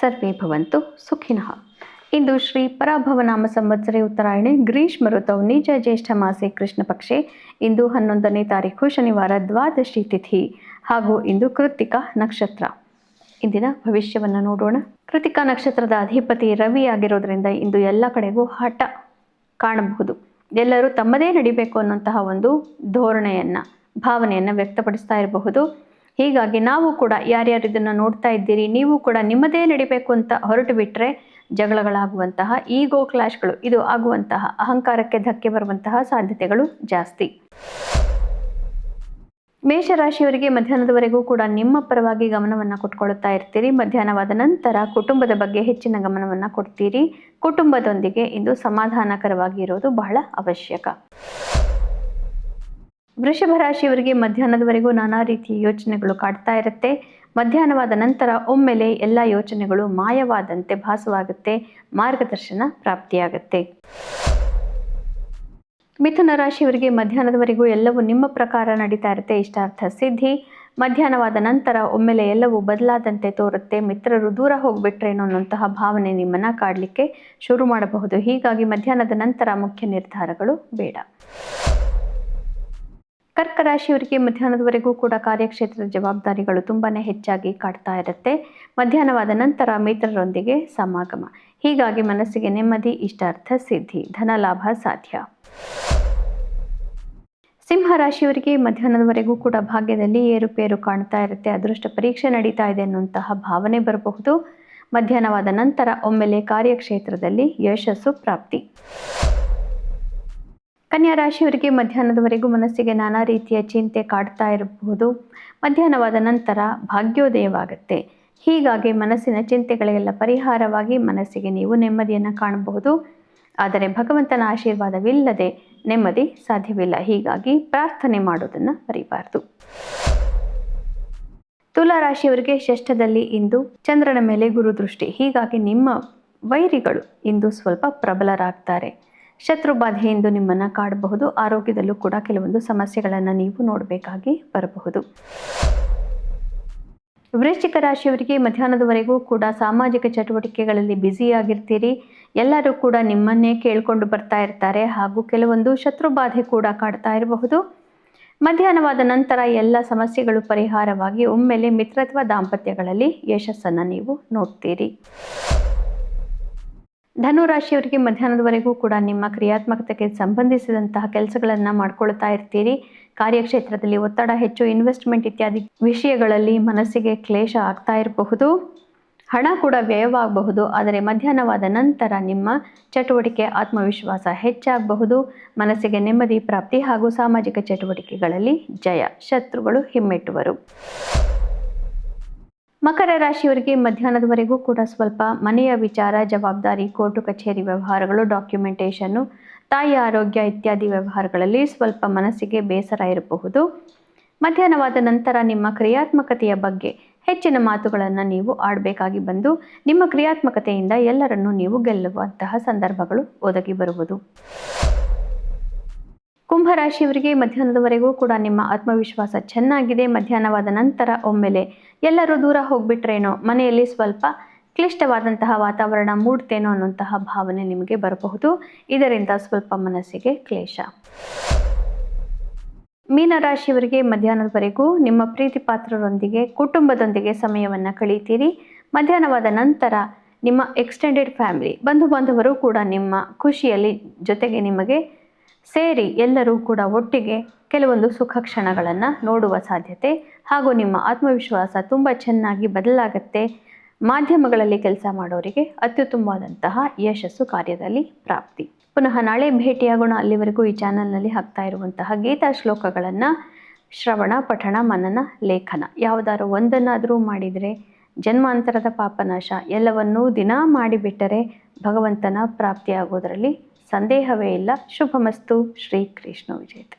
ಸರ್ವೇ ಭವಂತು ಸುಖಿನಃ. ಇಂದು ಶ್ರೀ ಪರಾಭವನಾಮ ಸಂವತ್ಸರೆ ಉತ್ತರಾಯಣೆ ಗ್ರೀಷ್ಮ ಋತೌ ನಿಜ ಜ್ಯೇಷ್ಠ ಮಾಸೆ ಕೃಷ್ಣ ಪಕ್ಷೆ. ಇಂದು 11ನೇ ತಾರೀಖು ಶನಿವಾರ, ದ್ವಾದಶಿ ತಿಥಿ ಹಾಗೂ ಇಂದು ಕೃತ್ತಿಕಾ ನಕ್ಷತ್ರ. ಇಂದಿನ ಭವಿಷ್ಯವನ್ನು ನೋಡೋಣ. ಕೃತ್ತಿಕಾ ನಕ್ಷತ್ರದ ಅಧಿಪತಿ ರವಿ ಆಗಿರೋದ್ರಿಂದ ಇಂದು ಎಲ್ಲ ಕಡೆಗೂ ಹಠ ಕಾಣಬಹುದು. ಎಲ್ಲರೂ ತಮ್ಮದೇ ನಡಿಬೇಕು ಅನ್ನುವಂತಹ ಒಂದು ಭಾವನೆಯನ್ನು ವ್ಯಕ್ತಪಡಿಸ್ತಾ ಇರಬಹುದು. ಹೀಗಾಗಿ ನಾವು ಕೂಡ ಯಾರ್ಯಾರು ಇದನ್ನು ನೋಡ್ತಾ ಇದ್ದೀರಿ, ನೀವು ಕೂಡ ನಿಮ್ಮದೇ ನಡಿಬೇಕು ಅಂತ ಹೊರಟು ಬಿಟ್ಟರೆ ಜಗಳಗಳಾಗುವಂತಹ, ಈಗೋ ಕ್ಲಾಶ್ಗಳು ಇದು ಆಗುವಂತಹ, ಅಹಂಕಾರಕ್ಕೆ ಧಕ್ಕೆ ಬರುವಂತಹ ಸಾಧ್ಯತೆಗಳು ಜಾಸ್ತಿ. ಮೇಷರಾಶಿಯವರಿಗೆ ಮಧ್ಯಾಹ್ನದವರೆಗೂ ಕೂಡ ನಿಮ್ಮ ಪರವಾಗಿ ಗಮನವನ್ನು ಕೊಟ್ಕೊಳ್ಳುತ್ತಾ ಇರ್ತೀರಿ. ಮಧ್ಯಾಹ್ನವಾದ ನಂತರ ಕುಟುಂಬದ ಬಗ್ಗೆ ಹೆಚ್ಚಿನ ಗಮನವನ್ನು ಕೊಡ್ತೀರಿ. ಕುಟುಂಬದೊಂದಿಗೆ ಇಂದು ಸಮಾಧಾನಕರವಾಗಿ ಇರೋದು ಬಹಳ ಅವಶ್ಯಕ. ವೃಷಭ ರಾಶಿಯವರಿಗೆ ಮಧ್ಯಾಹ್ನದವರೆಗೂ ನಾನಾ ರೀತಿಯ ಯೋಚನೆಗಳು ಕಾಡ್ತಾ ಇರುತ್ತೆ. ಮಧ್ಯಾಹ್ನವಾದ ನಂತರ ಒಮ್ಮೆಲೆ ಎಲ್ಲ ಯೋಚನೆಗಳು ಮಾಯವಾದಂತೆ ಭಾಸವಾಗುತ್ತೆ. ಮಾರ್ಗದರ್ಶನ ಪ್ರಾಪ್ತಿಯಾಗುತ್ತೆ. ಮಿಥುನ ರಾಶಿಯವರಿಗೆ ಮಧ್ಯಾಹ್ನದವರೆಗೂ ಎಲ್ಲವೂ ನಿಮ್ಮ ಪ್ರಕಾರ ನಡೀತಾ ಇರುತ್ತೆ. ಇಷ್ಟಾರ್ಥ ಸಿದ್ಧಿ. ಮಧ್ಯಾಹ್ನವಾದ ನಂತರ ಒಮ್ಮೆಲೆ ಎಲ್ಲವೂ ಬದಲಾದಂತೆ ತೋರುತ್ತೆ. ಮಿತ್ರರು ದೂರ ಹೋಗ್ಬಿಟ್ರೇನೋ ಅನ್ನುವಂತಹ ಭಾವನೆ ನಿಮ್ಮನ್ನು ಕಾಡಲಿಕ್ಕೆ ಶುರು ಮಾಡಬಹುದು. ಹೀಗಾಗಿ ಮಧ್ಯಾಹ್ನದ ನಂತರ ಮುಖ್ಯ ನಿರ್ಧಾರಗಳು ಬೇಡ. ಕರ್ಕ ರಾಶಿಯವರಿಗೆ ಮಧ್ಯಾಹ್ನದವರೆಗೂ ಕೂಡ ಕಾರ್ಯಕ್ಷೇತ್ರದ ಜವಾಬ್ದಾರಿಗಳು ತುಂಬಾನೇ ಹೆಚ್ಚಾಗಿ ಕಾಡ್ತಾ ಇರುತ್ತೆ. ಮಧ್ಯಾಹ್ನವಾದ ನಂತರ ಮಿತ್ರರೊಂದಿಗೆ ಸಮಾಗಮ. ಹೀಗಾಗಿ ಮನಸ್ಸಿಗೆ ನೆಮ್ಮದಿ, ಇಷ್ಟಾರ್ಥ ಸಿದ್ಧಿ, ಧನ ಲಾಭ ಸಾಧ್ಯ. ಸಿಂಹ ರಾಶಿಯವರಿಗೆ ಮಧ್ಯಾಹ್ನದವರೆಗೂ ಕೂಡ ಭಾಗ್ಯದಲ್ಲಿ ಏರುಪೇರು ಕಾಣ್ತಾ ಇರುತ್ತೆ. ಅದೃಷ್ಟ ಪರೀಕ್ಷೆ ನಡೀತಾ ಇದೆ ಅನ್ನುವಂತಹ ಭಾವನೆ ಬರಬಹುದು. ಮಧ್ಯಾಹ್ನವಾದ ನಂತರ ಒಮ್ಮೆಲೆ ಕಾರ್ಯಕ್ಷೇತ್ರದಲ್ಲಿ ಯಶಸ್ಸು ಪ್ರಾಪ್ತಿ. ಕನ್ಯಾ ರಾಶಿಯವರಿಗೆ ಮಧ್ಯಾಹ್ನದವರೆಗೂ ಮನಸ್ಸಿಗೆ ನಾನಾ ರೀತಿಯ ಚಿಂತೆ ಕಾಡ್ತಾ ಇರಬಹುದು. ಮಧ್ಯಾಹ್ನವಾದ ನಂತರ ಭಾಗ್ಯೋದಯವಾಗುತ್ತೆ. ಹೀಗಾಗಿ ಮನಸ್ಸಿನ ಚಿಂತೆಗಳಿಗೆಲ್ಲ ಪರಿಹಾರವಾಗಿ ಮನಸ್ಸಿಗೆ ನೀವು ನೆಮ್ಮದಿಯನ್ನು ಕಾಣಬಹುದು. ಆದರೆ ಭಗವಂತನ ಆಶೀರ್ವಾದವಿಲ್ಲದೆ ನೆಮ್ಮದಿ ಸಾಧ್ಯವಿಲ್ಲ. ಹೀಗಾಗಿ ಪ್ರಾರ್ಥನೆ ಮಾಡೋದನ್ನು ಮರಿಬಾರದು. ತುಲಾ ರಾಶಿಯವರಿಗೆ ಷಷ್ಠದಲ್ಲಿ ಇಂದು ಚಂದ್ರನ ಮೇಲೆ ಗುರು ದೃಷ್ಟಿ. ಹೀಗಾಗಿ ನಿಮ್ಮ ವೈರಿಗಳು ಇಂದು ಸ್ವಲ್ಪ ಪ್ರಬಲರಾಗ್ತಾರೆ. ಶತ್ರು ಬಾಧೆಯಿಂದ ನಿಮ್ಮನ್ನು ಕಾಡಬಹುದು. ಆರೋಗ್ಯದಲ್ಲೂ ಕೂಡ ಕೆಲವೊಂದು ಸಮಸ್ಯೆಗಳನ್ನು ನೀವು ನೋಡಬೇಕಾಗಿ ಬರಬಹುದು. ವೃಶ್ಚಿಕ ರಾಶಿಯವರಿಗೆ ಮಧ್ಯಾಹ್ನದವರೆಗೂ ಕೂಡ ಸಾಮಾಜಿಕ ಚಟುವಟಿಕೆಗಳಲ್ಲಿ ಬ್ಯುಸಿಯಾಗಿರ್ತೀರಿ. ಎಲ್ಲರೂ ಕೂಡ ನಿಮ್ಮನ್ನೇ ಕೇಳಿಕೊಂಡು ಬರ್ತಾ ಇರ್ತಾರೆ ಹಾಗೂ ಕೆಲವೊಂದು ಶತ್ರು ಬಾಧೆ ಕೂಡ ಕಾಡ್ತಾ ಇರಬಹುದು. ಮಧ್ಯಾಹ್ನವಾದ ನಂತರ ಎಲ್ಲ ಸಮಸ್ಯೆಗಳು ಪರಿಹಾರವಾಗಿ ಒಮ್ಮೆಲೆ ಮಿತ್ರತ್ವ ದಾಂಪತ್ಯಗಳಲ್ಲಿ ಯಶಸ್ಸನ್ನು ನೀವು ನೋಡ್ತೀರಿ. ಧನು ರಾಶಿಯವರಿಗೆ ಮಧ್ಯಾಹ್ನದವರೆಗೂ ಕೂಡ ನಿಮ್ಮ ಕ್ರಿಯಾತ್ಮಕತೆಗೆ ಸಂಬಂಧಿಸಿದಂತಹ ಕೆಲಸಗಳನ್ನು ಮಾಡ್ಕೊಳ್ತಾ ಇರ್ತೀರಿ. ಕಾರ್ಯಕ್ಷೇತ್ರದಲ್ಲಿ ಒತ್ತಡ ಹೆಚ್ಚು, ಇನ್ವೆಸ್ಟ್ಮೆಂಟ್ ಇತ್ಯಾದಿ ವಿಷಯಗಳಲ್ಲಿ ಮನಸ್ಸಿಗೆ ಕ್ಲೇಶ ಆಗ್ತಾ ಇರಬಹುದು. ಹಣ ಕೂಡ ವ್ಯಯವಾಗಬಹುದು. ಆದರೆ ಮಧ್ಯಾಹ್ನವಾದ ನಂತರ ನಿಮ್ಮ ಚಟುವಟಿಕೆ, ಆತ್ಮವಿಶ್ವಾಸ ಹೆಚ್ಚಾಗಬಹುದು. ಮನಸ್ಸಿಗೆ ನೆಮ್ಮದಿ ಪ್ರಾಪ್ತಿ ಹಾಗೂ ಸಾಮಾಜಿಕ ಚಟುವಟಿಕೆಗಳಲ್ಲಿ ಜಯ. ಶತ್ರುಗಳು ಹಿಮ್ಮೆಟ್ಟುವರು. ಮಕರ ರಾಶಿಯವರಿಗೆ ಮಧ್ಯಾಹ್ನದವರೆಗೂ ಕೂಡ ಸ್ವಲ್ಪ ಮನೆಯ ವಿಚಾರ, ಜವಾಬ್ದಾರಿ, ಕೋರ್ಟು ಕಚೇರಿ ವ್ಯವಹಾರಗಳು, ಡಾಕ್ಯುಮೆಂಟೇಷನ್ನು, ತಾಯಿಯ ಆರೋಗ್ಯ ಇತ್ಯಾದಿ ವ್ಯವಹಾರಗಳಲ್ಲಿ ಸ್ವಲ್ಪ ಮನಸ್ಸಿಗೆ ಬೇಸರ ಇರಬಹುದು. ಮಧ್ಯಾಹ್ನವಾದ ನಂತರ ನಿಮ್ಮ ಕ್ರಿಯಾತ್ಮಕತೆಯ ಬಗ್ಗೆ ಹೆಚ್ಚಿನ ಮಾತುಗಳನ್ನು ನೀವು ಆಡಬೇಕಾಗಿ ಬಂದು ನಿಮ್ಮ ಕ್ರಿಯಾತ್ಮಕತೆಯಿಂದ ಎಲ್ಲರನ್ನೂ ನೀವು ಗೆಲ್ಲುವಂತಹ ಸಂದರ್ಭಗಳು ಒದಗಿ ಬರುವುದು. ಕುಂಭರಾಶಿಯವರಿಗೆ ಮಧ್ಯಾಹ್ನದವರೆಗೂ ಕೂಡ ನಿಮ್ಮ ಆತ್ಮವಿಶ್ವಾಸ ಚೆನ್ನಾಗಿದೆ. ಮಧ್ಯಾಹ್ನವಾದ ನಂತರ ಒಮ್ಮೆಲೆ ಎಲ್ಲರೂ ದೂರ ಹೋಗ್ಬಿಟ್ರೇನೋ, ಮನೆಯಲ್ಲಿ ಸ್ವಲ್ಪ ಕ್ಲಿಷ್ಟವಾದಂತಹ ವಾತಾವರಣ ಮೂಡ್ತೇನೋ ಅನ್ನುವಂತಹ ಭಾವನೆ ನಿಮಗೆ ಬರಬಹುದು. ಇದರಿಂದ ಸ್ವಲ್ಪ ಮನಸ್ಸಿಗೆ ಕ್ಲೇಶ. ಮೀನರಾಶಿಯವರಿಗೆ ಮಧ್ಯಾಹ್ನದವರೆಗೂ ನಿಮ್ಮ ಪ್ರೀತಿ ಪಾತ್ರರೊಂದಿಗೆ, ಕುಟುಂಬದೊಂದಿಗೆ ಸಮಯವನ್ನು ಕಳೀತೀರಿ. ಮಧ್ಯಾಹ್ನವಾದ ನಂತರ ನಿಮ್ಮ ಎಕ್ಸ್ಟೆಂಡೆಡ್ ಫ್ಯಾಮಿಲಿ, ಬಂಧು ಬಾಂಧವರು ಕೂಡ ನಿಮ್ಮ ಖುಷಿಯಲ್ಲಿ ಜೊತೆಗೆ ನಿಮಗೆ ಸೇರಿ ಎಲ್ಲರೂ ಕೂಡ ಒಟ್ಟಿಗೆ ಕೆಲವೊಂದು ಸುಖ ಕ್ಷಣಗಳನ್ನು ನೋಡುವ ಸಾಧ್ಯತೆ ಹಾಗೂ ನಿಮ್ಮ ಆತ್ಮವಿಶ್ವಾಸ ತುಂಬ ಚೆನ್ನಾಗಿ ಬದಲಾಗುತ್ತೆ. ಮಾಧ್ಯಮಗಳಲ್ಲಿ ಕೆಲಸ ಮಾಡೋರಿಗೆ ಅತ್ಯುತ್ತಮವಾದಂತಹ ಯಶಸ್ಸು ಕಾರ್ಯದಲ್ಲಿ ಪ್ರಾಪ್ತಿ. ಪುನಃ ನಾಳೆ ಭೇಟಿಯಾಗೋಣ. ಅಲ್ಲಿವರೆಗೂ ಈ ಚಾನಲ್ನಲ್ಲಿ ಹಾಕ್ತಾ ಇರುವಂತಹ ಗೀತಾ ಶ್ಲೋಕಗಳನ್ನು ಶ್ರವಣ, ಪಠಣ, ಮನನ, ಲೇಖನ ಯಾವುದಾದ್ರು ಒಂದನ್ನಾದರೂ ಮಾಡಿದರೆ ಜನ್ಮಾಂತರದ ಪಾಪನಾಶ. ಎಲ್ಲವನ್ನೂ ದಿನ ಮಾಡಿಬಿಟ್ಟರೆ ಭಗವಂತನ ಪ್ರಾಪ್ತಿಯಾಗೋದರಲ್ಲಿ ಸಂದೇಹವೇ ಇಲ್ಲ. ಶುಭಮಸ್ತು. ಶ್ರೀಕೃಷ್ಣ ವಿಜಯತೆ.